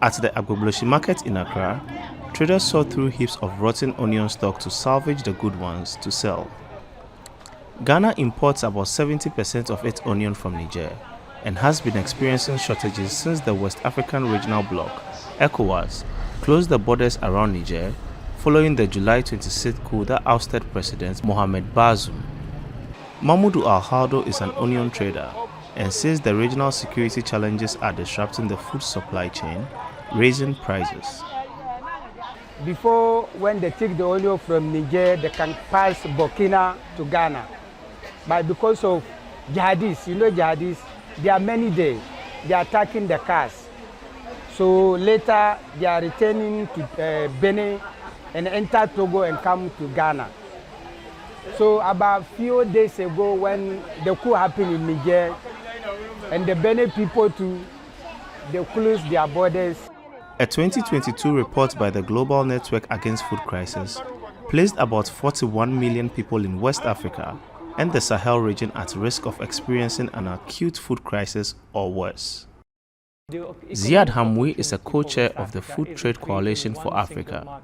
At the Agbobloshi market in Accra, traders sort through heaps of rotten onion stock to salvage the good ones to sell. Ghana imports about 70% of its onion from Niger and has been experiencing shortages since the West African Regional Bloc, ECOWAS, closed the borders around Niger following the July 26 coup that ousted President Mohamed Bazoum. Mamoudou Al-Haldo is an onion trader and says the regional security challenges are disrupting the food supply chain, raising prices. Before, when they take the onion from Niger, they can pass Burkina to Ghana. But because of jihadists, jihadists, there are many days, they are attacking the cars. So later, they are returning to Benin and enter Togo and come to Ghana. So about a few days ago, when the coup happened in Niger, and the Benin people too, they closed their borders. A 2022 report by the Global Network Against Food Crisis placed about 41 million people in West Africa and the Sahel region at risk of experiencing an acute food crisis or worse. Ziad Hamwi is a co-chair of the Food Trade Coalition for Africa.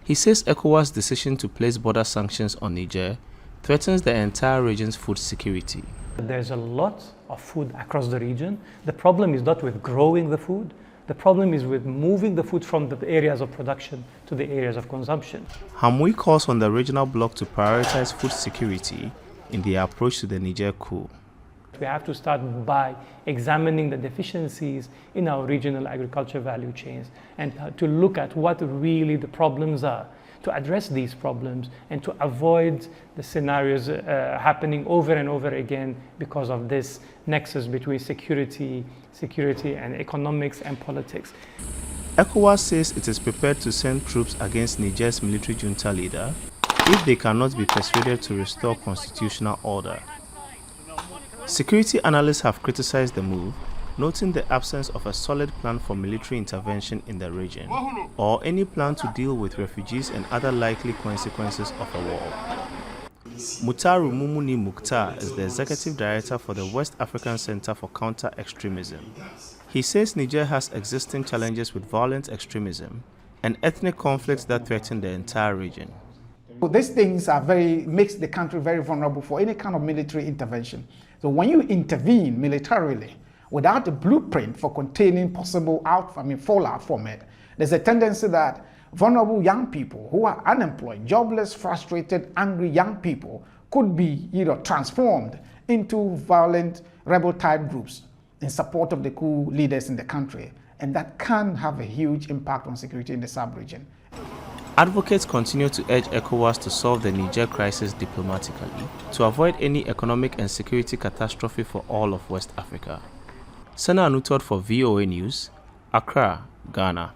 He says ECOWAS' decision to place border sanctions on Niger threatens the entire region's food security. There's a lot of food across the region. The problem is not with growing the food. The problem is with moving the food from the areas of production to the areas of consumption. Hamwi calls on the regional bloc to prioritize food security in their approach to the Niger coup. We have to start by examining the deficiencies in our regional agriculture value chains and to look at what really the problems are, to address these problems and to avoid the scenarios happening over and over again because of this nexus between security and economics and politics. ECOWAS says it is prepared to send troops against Niger's military junta leader if they cannot be persuaded to restore constitutional order. Security analysts have criticized the move, noting the absence of a solid plan for military intervention in the region, or any plan to deal with refugees and other likely consequences of a war. Mutaru Mumuni Mukhtar is the executive director for the West African Center for Counter-Extremism. He says Niger has existing challenges with violent extremism and ethnic conflicts that threaten the entire region. These things makes the country very vulnerable for any kind of military intervention. So when you intervene militarily without a blueprint for containing possible fallout from it, there's a tendency that vulnerable young people who are unemployed, jobless, frustrated, angry young people could be transformed into violent rebel-type groups in support of the coup leaders in the country. And that can have a huge impact on security in the sub-region. Advocates continue to urge ECOWAS to solve the Niger crisis diplomatically to avoid any economic and security catastrophe for all of West Africa. Senanu Tord for VOA News, Accra, Ghana.